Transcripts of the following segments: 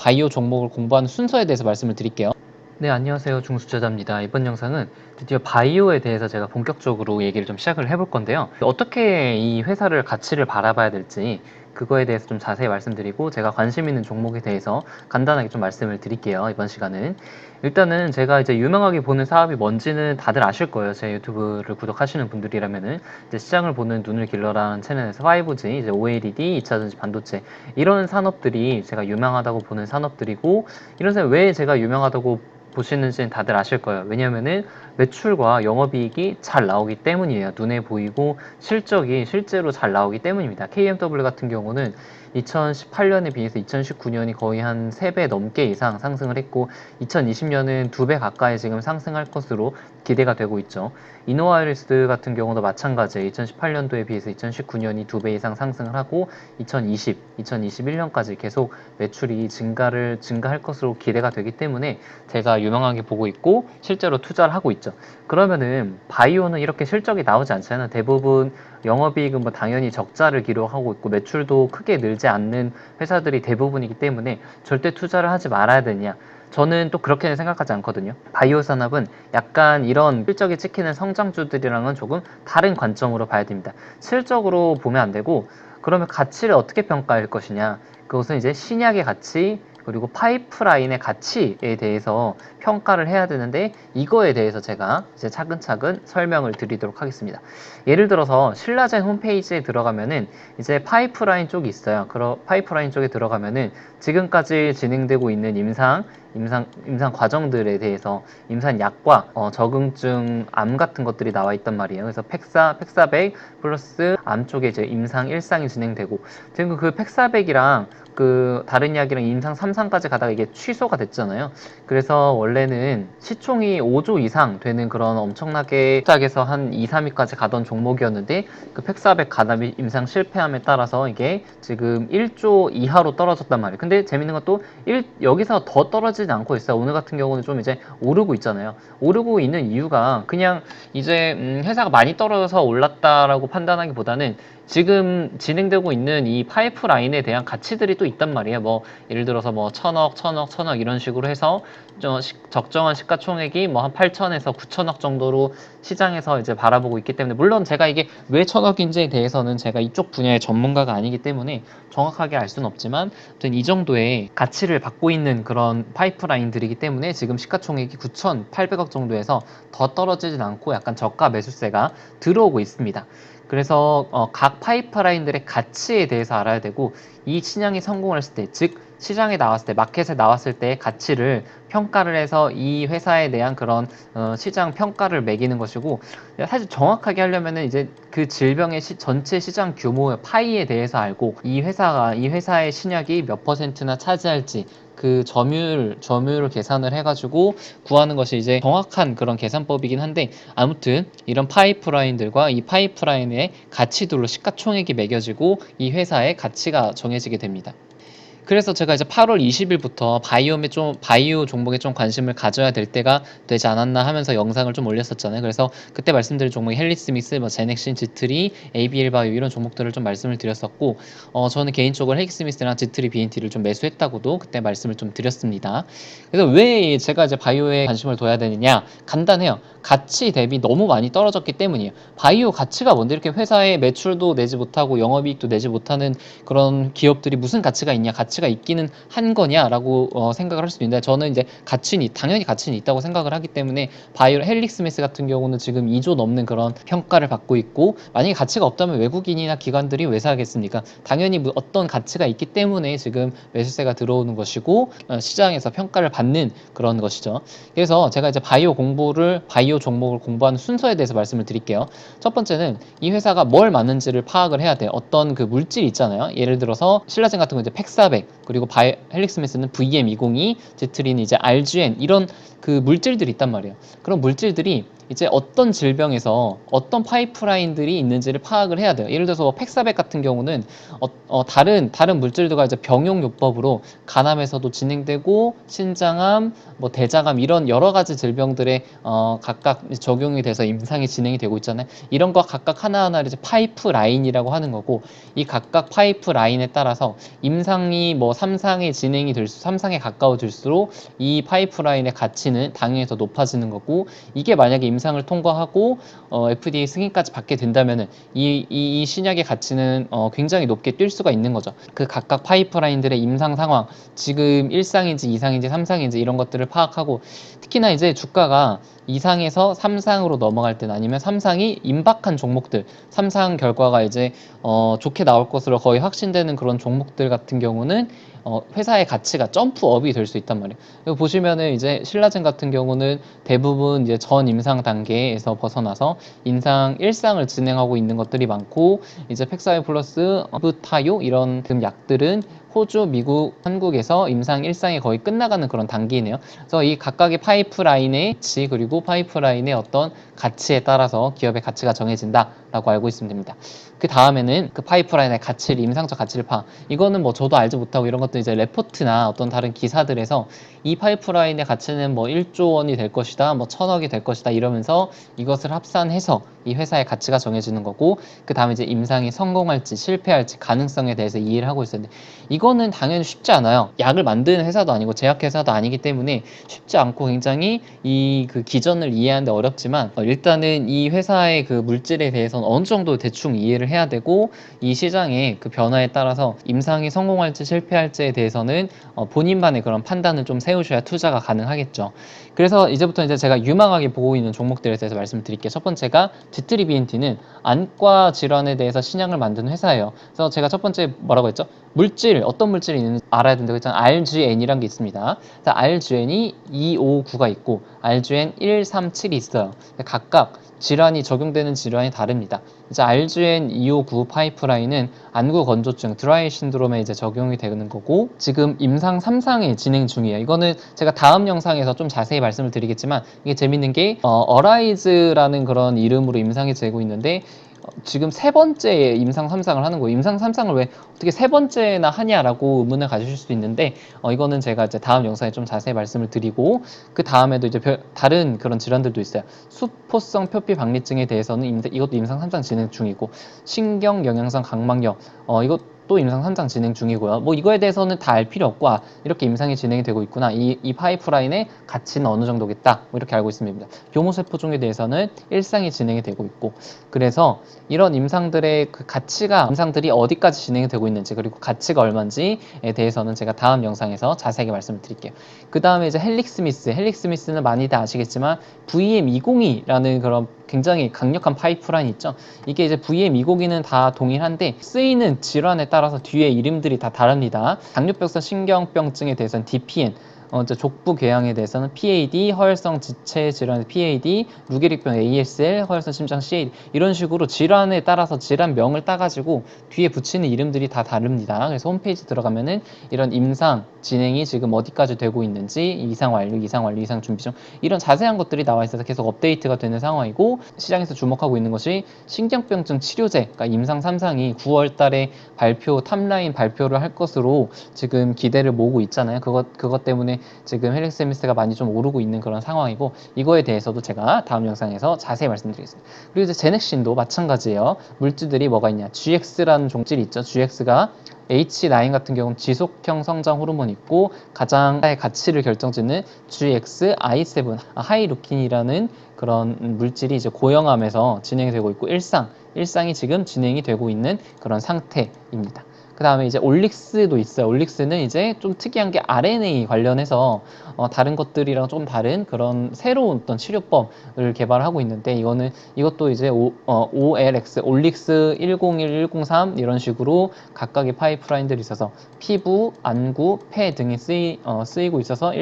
바이오 종목을 공부하는 순서에 대해서 말씀을 드릴게요. 네, 안녕하세요. 중수자입니다. 이번 영상은 드디어 바이오에 대해서 제가 본격적으로 얘기를 좀 시작을 해볼 건데요. 어떻게 이 회사를 가치를 바라봐야 될지 그거에 대해서 좀 자세히 말씀드리고 제가 관심 있는 종목에 대해서 간단하게 좀 말씀을 드릴게요. 이번 시간은 일단은 제가 이제 유명하게 보는 사업이 뭔지는 다들 아실 거예요. 제 유튜브를 구독하시는 분들이라면은 이제 시장을 보는 눈을 길러라는 채널에서 5G, 이제 OLED, 2차전지 반도체 이런 산업들이 제가 유명하다고 보는 산업들이고, 이런 산업 왜 제가 유명하다고 보시는지는 다들 아실 거예요. 왜냐면은 매출과 영업이익이 잘 나오기 때문이에요. 눈에 보이고 실적이 실제로 잘 나오기 때문입니다. KMW 같은 경우는 2018년에 비해서 2019년이 거의 한 3배 넘게 이상 상승을 했고, 2020년은 2배 가까이 지금 상승할 것으로 기대가 되고 있죠. 이노와이리스 같은 경우도 마찬가지예요. 2018년도에 비해서 2019년이 2배 이상 상승을 하고 2021년까지 계속 매출이 증가할 것으로 기대가 되기 때문에 제가 유명하게 보고 있고 실제로 투자를 하고 있죠. 그러면은 바이오는 이렇게 실적이 나오지 않잖아요. 대부분 영업이익은 뭐 당연히 적자를 기록하고 있고 매출도 크게 늘지 않는 회사들이 대부분이기 때문에 절대 투자를 하지 말아야 되냐? 저는 또 그렇게는 생각하지 않거든요. 바이오 산업은 약간 이런 실적이 찍히는 성장주들이랑은 조금 다른 관점으로 봐야 됩니다. 실적으로 보면 안 되고, 그러면 가치를 어떻게 평가할 것이냐? 그것은 이제 신약의 가치, 그리고 파이프라인의 가치에 대해서 평가를 해야 되는데, 이거에 대해서 제가 이제 차근차근 설명을 드리도록 하겠습니다. 예를 들어서 신라젠 홈페이지에 들어가면은 이제 파이프라인 쪽이 있어요. 그런 파이프라인 쪽에 들어가면은 지금까지 진행되고 있는 임상 과정들에 대해서 임산약과 적응증 암 같은 것들이 나와 있단 말이에요. 그래서 팩사백 플러스 암 쪽에 이제 임상 1상이 진행되고, 지금 그 팩사백이랑 그 다른 이야기랑 임상 3상까지 가다가 이게 취소가 됐잖아요. 그래서 원래는 시총이 5조 이상 되는 그런 엄청나게 시작해서 한 2, 3위까지 가던 종목이었는데, 그 팩사백 가담이 임상 실패함에 따라서 이게 지금 1조 이하로 떨어졌단 말이에요. 근데 재밌는 것도 여기서 더 떨어지지 않고 있어요. 오늘 같은 경우는 좀 이제 오르고 있잖아요. 오르고 있는 이유가 그냥 이제 회사가 많이 떨어져서 올랐다라고 판단하기보다는 지금 진행되고 있는 이 파이프라인에 대한 가치들이 또 있단 말이에요. 뭐 예를 들어서 뭐 천억 이런 식으로 해서 적정한 시가총액이 뭐 한 8천에서 9천억 정도로 시장에서 이제 바라보고 있기 때문에, 물론 제가 이게 왜 천억인지에 대해서는 제가 이쪽 분야의 전문가가 아니기 때문에 정확하게 알 수는 없지만, 아무튼 이 정도의 가치를 받고 있는 그런 파이프라인들이기 때문에 지금 시가총액이 9,800억 정도에서 더 떨어지진 않고 약간 저가 매수세가 들어오고 있습니다. 그래서 각 파이프라인들의 가치에 대해서 알아야 되고, 이 신약이 성공을 했을 때, 즉 시장에 나왔을 때, 마켓에 나왔을 때의 가치를 평가를 해서 이 회사에 대한 그런 시장 평가를 매기는 것이고, 사실 정확하게 하려면은 이제 그 질병의 전체 시장 규모의 파이에 대해서 알고, 이 회사의 신약이 몇 퍼센트나 차지할지 그 점유율을 계산을 해가지고 구하는 것이 이제 정확한 그런 계산법이긴 한데, 아무튼 이런 파이프라인들과 이 파이프라인의 가치들로 시가총액이 매겨지고 이 회사의 가치가 정해지게 됩니다. 그래서 제가 이제 8월 20일부터 바이오 종목에 좀 관심을 가져야 될 때가 되지 않았나 하면서 영상을 좀 올렸었잖아요. 그래서 그때 말씀드린 종목이 헬릭스믹스, 뭐 제넥신, 지트리, ABL 바이오 이런 종목들을 좀 말씀을 드렸었고, 저는 개인적으로 헬릭스믹스랑 지트리, BNT를 좀 매수했다고도 그때 말씀을 좀 드렸습니다. 그래서 왜 제가 이제 바이오에 관심을 둬야 되느냐? 간단해요. 가치 대비 너무 많이 떨어졌기 때문이에요. 바이오 가치가 뭔데 이렇게 회사의 매출도 내지 못하고 영업이익도 내지 못하는 그런 기업들이 무슨 가치가 있냐, 가치가 있기는 한 거냐라고 생각을 할 수도 있는데, 저는 이제 당연히 가치는 있다고 생각을 하기 때문에 바이오 헬릭스미스 같은 경우는 지금 2조 넘는 그런 평가를 받고 있고, 만약에 가치가 없다면 외국인이나 기관들이 왜 사겠습니까? 당연히 어떤 가치가 있기 때문에 지금 매수세가 들어오는 것이고 시장에서 평가를 받는 그런 것이죠. 그래서 제가 이제 바이오 종목을 공부하는 순서에 대해서 말씀을 드릴게요. 첫 번째는 이 회사가 뭘 맞는지를 파악을 해야 돼요. 어떤 그 물질 있잖아요. 예를 들어서 신라젠 같은 거 이제 팩400, 그리고 헬릭스미스는 VM202, 제트리는 이제 RGN, 이런 그 물질들이 있단 말이에요. 그런 물질들이 이제 어떤 질병에서 어떤 파이프라인들이 있는지를 파악을 해야 돼요. 예를 들어서 뭐 팩사백 같은 경우는 다른 물질들과 이제 병용요법으로 간암에서도 진행되고 신장암, 뭐 대장암 이런 여러 가지 질병들에 각각 적용이 돼서 임상이 진행이 되고 있잖아요. 이런 거 각각 하나하나를 이제 파이프라인이라고 하는 거고, 이 각각 파이프라인에 따라서 임상이 뭐 3상에 진행이 될수록 3상에 가까워질수록 이 파이프라인의 가치는 당연히 더 높아지는 거고, 이게 만약에 임상을 통과하고 FDA 승인까지 받게 된다면은 이 신약의 가치는 굉장히 높게 뛸 수가 있는 거죠. 그 각각 파이프라인들의 임상 상황, 지금 1상인지 2상인지 3상인지 이런 것들을 파악하고, 특히나 이제 주가가 2상에서 3상으로 넘어갈 때는, 아니면 3상이 임박한 종목들, 3상 결과가 이제 좋게 나올 것으로 거의 확신되는 그런 종목들 같은 경우는 회사의 가치가 점프업이 될 수 있단 말이에요. 여기 보시면은 이제 신라젠 같은 경우는 대부분 이제 전 임상 단계에서 벗어나서 임상 1상을 진행하고 있는 것들이 많고, 이제 팩사이 플러스, 부타요 이런 약들은 호주, 미국, 한국에서 임상 1상이 거의 끝나가는 그런 단계이네요. 그래서 이 각각의 파이프라인의 가치, 그리고 파이프라인의 어떤 가치에 따라서 기업의 가치가 정해진다라고 알고 있으면 됩니다. 그 다음에는 그 파이프라인의 가치를, 임상적 가치를 이거는 뭐 저도 알지 못하고, 이런 것도 이제 레포트나 어떤 다른 기사들에서 이 파이프라인의 가치는 뭐 1조 원이 될 것이다, 뭐 1000억이 될 것이다 이러면서 이것을 합산해서 이 회사의 가치가 정해지는 거고, 그 다음에 이제 임상이 성공할지 실패할지 가능성에 대해서 이해를 하고 있었는데, 이거는 당연히 쉽지 않아요. 약을 만드는 회사도 아니고 제약회사도 아니기 때문에 쉽지 않고 굉장히 이 그 기전을 이해하는데 어렵지만, 일단은 이 회사의 그 물질에 대해서는 어느 정도 대충 이해를 해야 되고, 이 시장의 그 변화에 따라서 임상이 성공할지 실패할지에 대해서는 본인만의 그런 판단을 좀 세우셔야 투자가 가능하겠죠. 그래서 이제부터 이제 제가 유망하게 보고 있는 종목들에 대해서 말씀드릴게요. 첫 번째가 G3 BNT는 안과 질환에 대해서 신약을 만드는 회사예요. 그래서 제가 첫 번째 뭐라고 했죠? 물질, 어떤 물질이 있는지 알아야 된다고 했잖아요. RGN이란 게 있습니다. RGN이 259가 있고 RGN 137이 있어요. 각각 질환이 적용되는 질환이 다릅니다. 이제 RGN 259 파이프라인은 안구 건조증, 드라이 신드롬에 이제 적용이 되는 거고, 지금 임상 3상에 진행 중이에요. 이거는 제가 다음 영상에서 좀 자세히 말씀을 드리겠지만, 이게 재밌는 게 어라이즈라는 그런 이름으로 임상이 되고 있는데, 지금 세 번째 임상 3상을 하는 거예요. 임상 3상을 왜 어떻게 세 번째나 하냐라고 의문을 가지실 수도 있는데, 이거는 제가 이제 다음 영상에 좀 자세히 말씀을 드리고, 그 다음에도 이제 다른 그런 질환들도 있어요. 수포성 표피 박리증에 대해서는 이것도 임상 3상 진행 중이고, 신경 영양성 각막염, 이것도 임상 3상 진행 중이고요. 뭐 이거에 대해서는 다 알 필요 없고, 이렇게 임상이 진행이 되고 있구나, 이 파이프라인의 가치는 어느 정도겠다, 뭐 이렇게 알고 있습니다. 교모세포종에 대해서는 1상이 진행이 되고 있고, 그래서 이런 임상들의 그 가치가, 임상들이 어디까지 진행이 되고 있는지, 그리고 가치가 얼마인지에 대해서는 제가 다음 영상에서 자세하게 말씀을 드릴게요. 그 다음에 이제 헬릭스미스는 많이들 아시겠지만 VM202라는 그런 굉장히 강력한 파이프라인 있죠. 이게 이제 VM202는 다 동일한데 쓰이는 질환에 따라서 뒤에 이름들이 다 다릅니다. 당뇨병성 신경병증에 대해서는 DPN, 이제 족부 궤양에 대해서는 PAD, 허혈성 지체 질환 PAD, 루게릭병 ASL, 허혈성 심장 CAD, 이런 식으로 질환에 따라서 질환명을 따가지고 뒤에 붙이는 이름들이 다 다릅니다. 그래서 홈페이지 들어가면은 이런 임상 진행이 지금 어디까지 되고 있는지, 이상 완료, 이상 완료, 이상 준비 중, 이런 자세한 것들이 나와 있어서 계속 업데이트가 되는 상황이고, 시장에서 주목하고 있는 것이 신경병증 치료제, 그러니까 임상 3상이 9월 달에 탑라인 발표를 할 것으로 지금 기대를 모으고 있잖아요. 그것 때문에 지금 헬릭스미스가 많이 좀 오르고 있는 그런 상황이고, 이거에 대해서도 제가 다음 영상에서 자세히 말씀드리겠습니다. 그리고 이제 제넥신도 마찬가지예요. 물질들이 뭐가 있냐, GX라는 종질이 있죠. GX가 H9 같은 경우는 지속형 성장 호르몬이 있고, 가장 가치를 결정짓는 GXI7 하이루킨이라는 그런 물질이 이제 고형암에서 진행이 되고 있고, 일상이 지금 진행이 되고 있는 그런 상태입니다. 그 다음에 이제 올릭스도 있어요. 올릭스는 이제 좀 특이한 게 RNA 관련해서 다른 것들이랑 좀 다른 그런 새로운 어떤 치료법을 개발하고 있는데, 이것도 이제 OLX, 올릭스 101, 103 이런 식으로 각각의 파이프라인들이 있어서 피부, 안구, 폐 등에 쓰이고 있어서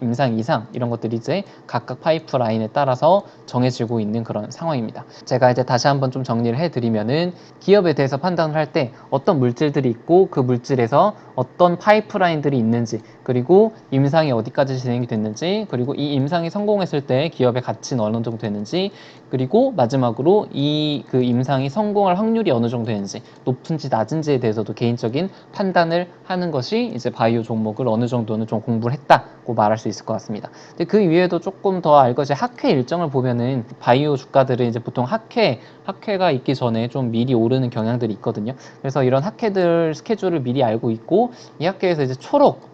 임상 2상 이런 것들이 이제 각각 파이프라인에 따라서 정해지고 있는 그런 상황입니다. 제가 이제 다시 한번 좀 정리를 해드리면은, 기업에 대해서 판단을 할 때 어떤 물질들이 있고 그 물질에서 어떤 파이프라인들이 있는지, 그리고 임상이 어디까지 진행이 됐는지, 그리고 이 임상이 성공했을 때 기업의 가치는 어느 정도 되는지, 그리고 마지막으로 이 그 임상이 성공할 확률이 어느 정도 되는지, 높은지 낮은지에 대해서도 개인적인 판단을 하는 것이 이제 바이오 종목을 어느 정도는 좀 공부를 했다고 말할 수 있을 것 같습니다. 근데 그 이외에도 조금 더 알 것이 학회 일정을 보면은 바이오 주가들은 이제 보통 학회가 있기 전에 좀 미리 오르는 경향들이 있거든요. 그래서 이런 학회들 스케줄을 미리 알고 있고, 이 학회에서 이제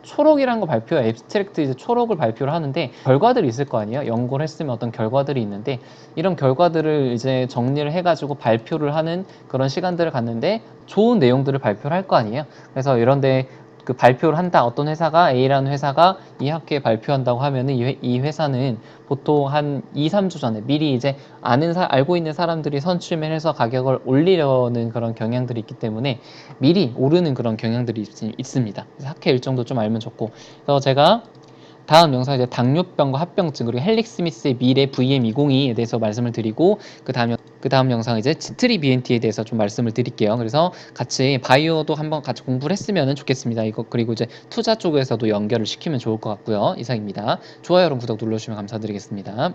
초록이라는 거 앱스트랙트 이제 초록을 발표를 하는데, 결과들이 있을 거 아니에요. 연구를 했으면 어떤 결과들이 있는데, 이런 결과들을 이제 정리를 해가지고 발표를 하는 그런 시간들을 갖는데, 좋은 내용들을 발표를 할 거 아니에요. 그래서 이런데 그 발표를 한다. 어떤 회사가 A라는 회사가 이 학회에 발표한다고 하면은 이 회사는 보통 한 2, 3주 전에 미리 이제 알고 있는 사람들이 선출을 해서 가격을 올리려는 그런 경향들이 있기 때문에 미리 오르는 그런 경향들이 있습니다. 그래서 학회 일정도 좀 알면 좋고. 그래서 제가 다음 영상에 이제 당뇨병과 합병증, 그리고 헬릭 스미스의 미래 VM202에 대해서 말씀을 드리고, 그 다음 영상 이제 지트리 BNT에 대해서 좀 말씀을 드릴게요. 그래서 같이 바이오도 한번 같이 공부를 했으면 좋겠습니다. 이거 그리고 이제 투자 쪽에서도 연결을 시키면 좋을 것 같고요. 이상입니다. 좋아요랑 구독 눌러주시면 감사드리겠습니다.